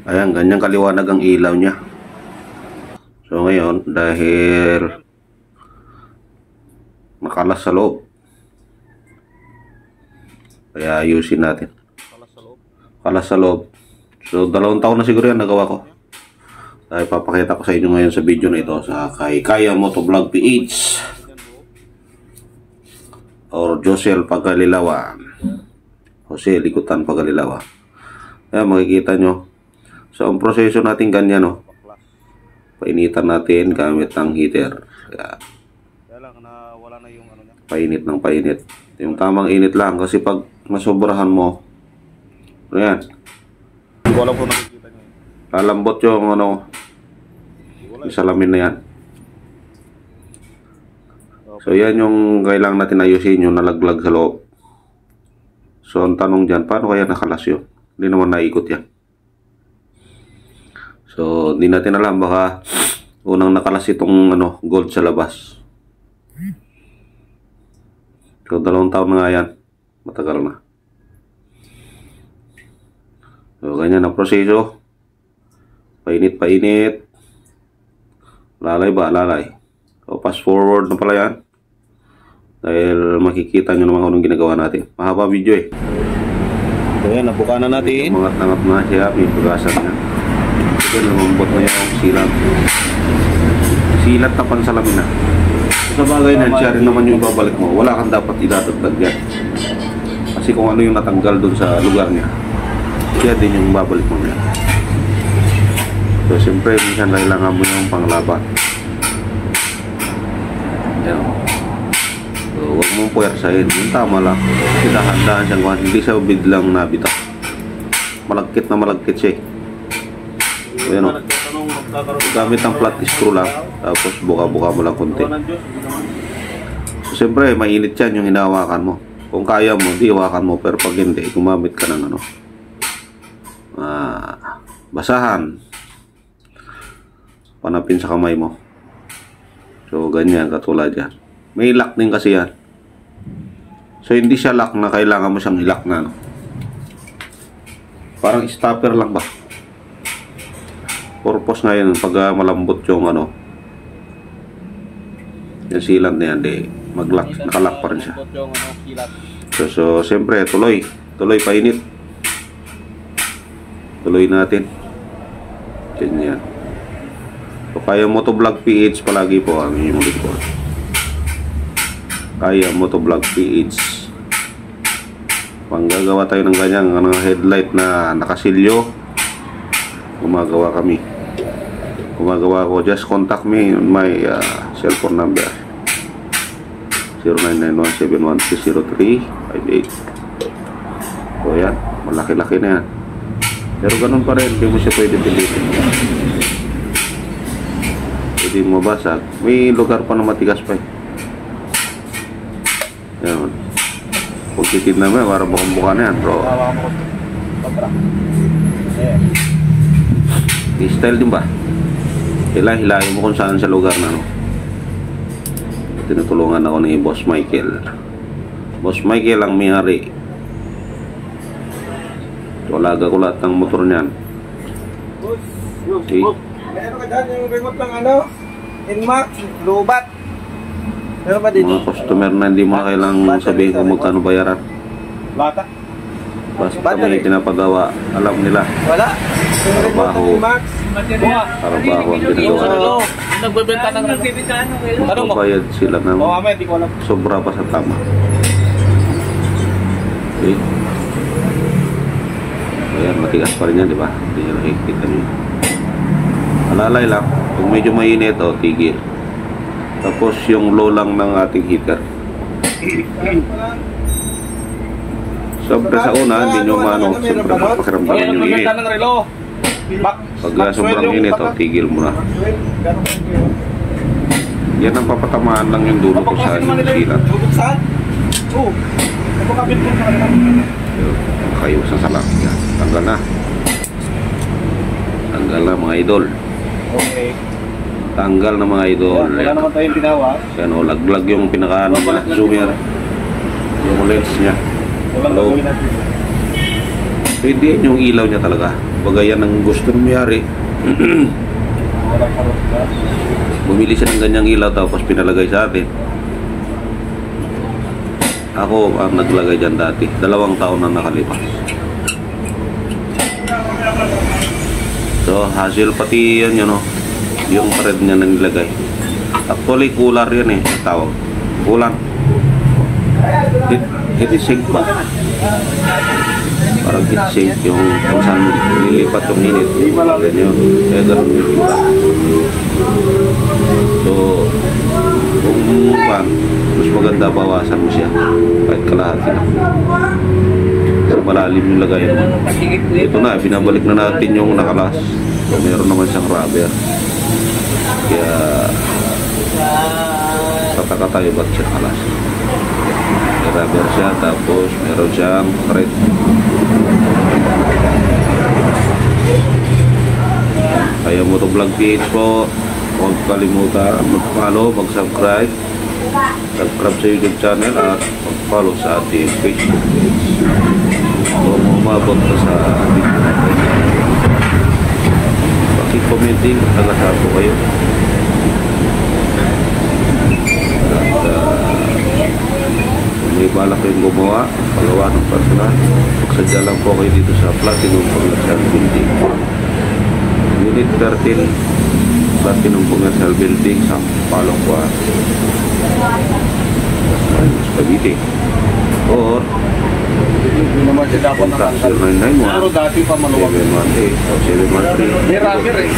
Ayan, ganyan kaliwanag ang ilaw niya. So ngayon, dahil makalas sa loob, kaya ayusin natin. Kalas sa loob. So 2 taon na siguro yan nagawa ko. Ay papakita ko sa inyo ngayon sa video na ito sa kay Kaya Motovlog PH or Josel Pagalilawan, Jose Likutan Pagalilawan. Ayan, makikita nyo. So ang proseso natin ganyan, no? Painitan natin gamit ng heater. Kaya lang na wala na yung ano niya. Painit ng painit. Yung tamang init lang kasi pag masobrahan mo, ayan, hindi ko alam kung nakikita nyo. Lalambot yung ano, yung salamin na yan. So yan yung kailangan natin ayusin, yung nalaglag sa loob. So ang tanong dyan, paano kaya nakalas yun? Hindi naman naikot yan. So hindi natin alam, baka unang nakalas itong ano, gold sa labas. So 2 taon na nga yan. Matagal na. So ganyan ang proseso. Painit. Lalay ba? Lalay. So fast forward na pala yan. Dahil makikita nyo naman kung anong ginagawa natin. Mahaba video eh. So yan, nabuka na natin. Mangat-nangat na siya. May pagasan niya. So lumambot na yung silat. Silat na pansalamin na. Sa bagay na, siya rin naman yung babalik mo. Wala kang dapat idadagdag yan. Kasi kung ano yung natanggal dun sa lugar niya, siya din yung babalik mo yan. So siyempre, minsan kailangan mo yung panglaban. Yan. So huwag mong puwersahin. Yung tama lang. Kasi dahan-dahan siyang kuhan. Hindi siya biglang nabitaw. Malagkit na malagkit siya. So yan o. Gamit ang flat screw lang. Tapos buka-buka mo lang konti. So siyempre, mainit yan yung hinahawakan mo. Kung kaya mo, di hawakan mo. Pero pag hindi, gumamit ka ng ano, basahan. Panapin sa kamay mo. So ganyan, katulad yan. May lock din kasi yan. So hindi siya lock na kailangan mo siyang i-lock na, no? Parang stopper lang ba? Purpose nga yun pag malambot yung ano, yung sealant na yan, di mag-lock, naka-lock pa rin siya. So siyempre, tuloy painit. Tuloy natin. Ganyan. So Kaya Motovlog PH palagi po ang inyong likod. Kaya Motovlog PH. Panggagawa tayo ng ganyan, ng headlight na nakasilyo, gumagawa kami. Gumagawa ko. Just contact me on my cellphone number 0991-713-0358. So yan, malaki-laki na yan. Pero ganun pa rin, hindi mo siya pwede pilitin. Pwede mo mabasag. May lugar pa na matigas pa eh. Yan. Kung titid naman, para bukang-buka na yan, bro. I-style din ba? Hilahin mo kung saan sa lugar na, no? Tinutulungan ako ni Boss Michael. Boss Michael ang may-ari. So, alaga ko lahat ng motor niyan. Okay. Meron ka dyan yung remote ng ano? Inmax, lubat. Meron ba dito? Mga customer na hindi mo kailangang sabihin kung magkano bayaran. Lata? Basta may pinapagawa, alam nila. Wala. Trabaho. Trabaho ang ginagawa. Nagbebenta ng So, bayad sila ng sobra pa sa tama. Okay. Ayan, matigas pa rin yan, di ba? Hindi nyo nakikita nyo. Alalay lang. Kung medyo mainit, tigil. Tapos yung low lang ng ating heater. Siyempre sa una, hindi nyo maano. Siyempre pakiramdaman yung init. Pag sobrang init, tigil mo na. Yan ang papatamaan lang yung dulo ko sa yung silat. Kayo sa salak. Yan. Tanggal na. Tanggal na mga idol. Okay. Tanggal na mga idol. Wala naman tayong ginawa. Yan o, laglag yung pinaka-ano nila. Zoomer. Yung lens niya. Walang gagawin natin. Pwede yan yung ilaw niya talaga. Bagay yan ang gusto ng mayari. Bumili siya ng ganyang ilaw tapos pinalagay sa atin. Ako ang naglagay dyan dati. 2 taon na nakalipas. So, hassle pati yan yun, no? Yung thread niya na nilagay. Actually, cooler yan eh. Tawag. Cooler. Heatsink ba? Parang heatsink yung kung saan lilipat yung init. Ganyan. Kaya ganun yung iba. So, kung mas maganda bawasan mo siya. Kahit kalahati na. So, malalim yung lagayan mo. Ito na, binabalik na natin yung nakalas. So, meron naman siyang rubber. Kaya tataka tayo ba't siya nakalas. May rubber siya, tapos meron siyang thread. Kaya mo to vlog PH po. Huwag kalimutan mag-follow, mag-subscribe. Subscribe sa YouTube channel at mag-follow sa ating Facebook page. Kung umabot ka sa video natin, paki-commenting kung taga-saan po kayo. At kung may balak kayong gumawa, pagawa ng personal, magsadya lang po kayo dito sa Platinum Commercial Building. Unit 13, Platinum Commercial Building sa Palongguan, Cavite. Or Hindi naman siya dapat contact nakanggal. 0991 Pero dati pa maluwag. 718 o 713 May rubber eh.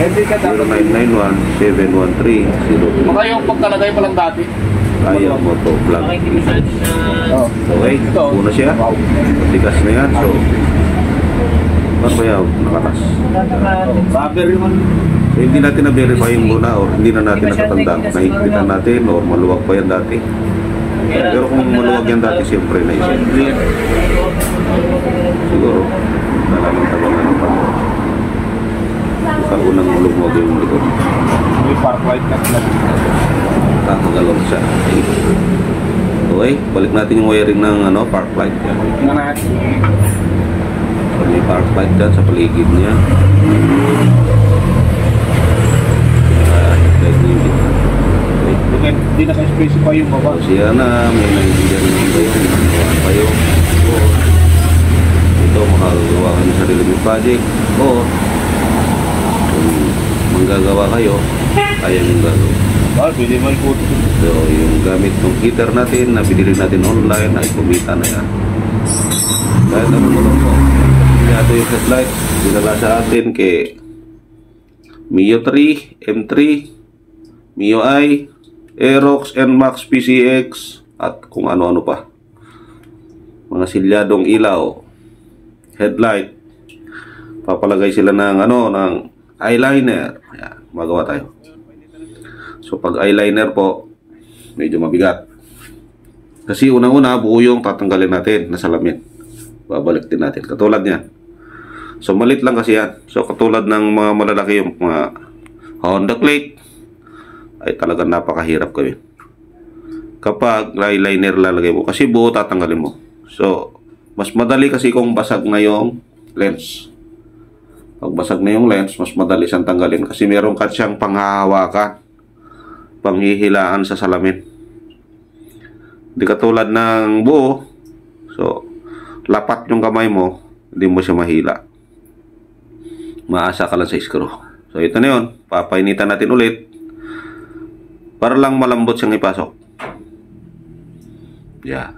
Hindi ka dapat. 0991 713 Baka yung pagkalagay pa lang dati. Kaya mo to vlog. Oh. Okay, una siya. Tigas na yan. So, ano ba yan? Nakatas. Rubber yun. So, hindi natin na-verify yung muna or hindi na natin nakatanda. Nahigpitan natin or maluwag pa yan dati. Pero kung maluwag yan dati, siyempre naisip. Siguro, nalamang tabang ano pa. Sa unang maluwag yung likod. May park light na lang. Kakagalong siya. Okay, balik natin yung wiring ng ano, park light. Yan. Tingnan natin. So, may park light dyan sa paligid niya. Hindi naka-specify yung baba. So, siya na, may naiindihan naman kayo, ginagawa kayo. O, ito, makagawa kayo ng sarili ng project. O, kung manggagawa kayo, kaya yung gagawin. Pwede mo ikot. So, yung gamit ng heater natin, na binili natin online, ay kumita na yan. Kahit ano mo lang po. Ito yung headlight, dinala sa atin kay Mio 3, M3, Mio I, Aerox, NMAX, PCX, at kung ano-ano pa. Mga silyadong ilaw, headlight. Papalagay sila ng ng eyeliner. Ayan, magawa tayo. So pag eyeliner po, medyo mabigat. Kasi unang-una, buo yung tatanggalin natin na salamin. Babalik din natin. Katulad niyan. So malit lang kasi yan. So katulad ng mga malalaki yung mga Honda Click, ay talagang napakahirap gawin. Kapag eyeliner lalagay mo, kasi buo tatanggalin mo. So mas madali kasi kung basag na yung lens. Pag basag na yung lens, mas madali siyang tanggalin kasi meron ka siyang panghahawakan, panghihilaan sa salamin. Hindi katulad ng buo. So lapat yung kamay mo, hindi mo siya mahila. Maasa ka lang sa screw. So ito na yun, papainitan natin ulit para lang malambot siyang ipasok. Yeah.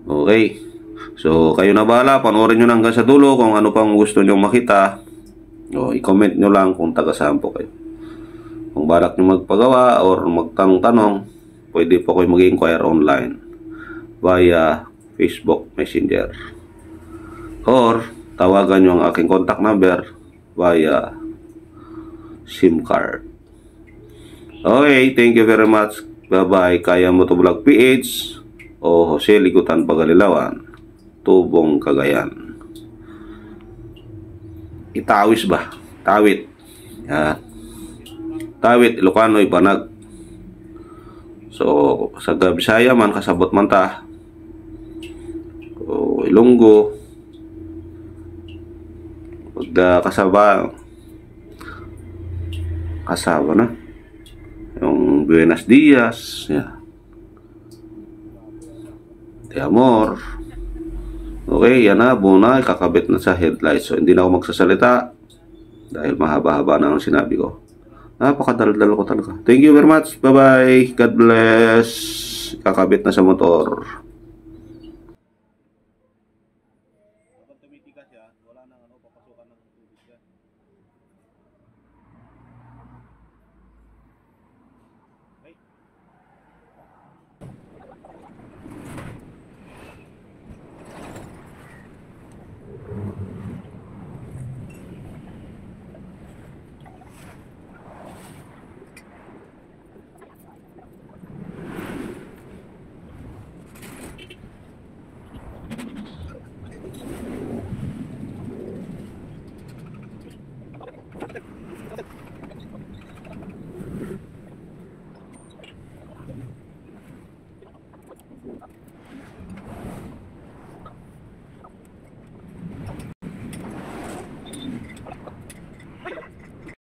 Okay. So kayo na bahala, panoorin nyo na hanggang sa dulo kung ano pang gusto nyo makita. O i-comment nyo lang kung taga saan po kayo. Kung balak nyo magpagawa or magtanong-tanong, pwede po kayo mag-inquire online via Facebook Messenger. Or tawagan nyo ang aking contact number via SIM card. Okay, thank you very much. Bye-bye. Kaya mo to vlog PH o Jose Ligutan Pagalilawan, Tubong, Cagayan. Itawis ba? Tawit. Yan. Tawit, Ilocano, Ibanag. So, sa Bisaya man, kasabot man ta. Ilonggo. Pag kasaba na. Yung Buenos Dias. Yan. De Amor. Okay, yan na. Buo na. Ikakabit na sa headlights. So, hindi na ako magsasalita. Dahil mahaba-haba na ang sinabi ko. Napakadaldal ko talaga. Thank you very much. Bye-bye. God bless. Kakabit na sa motor. Kapag tumitigas yan, wala nang papasukan ng tubig yan. Okay.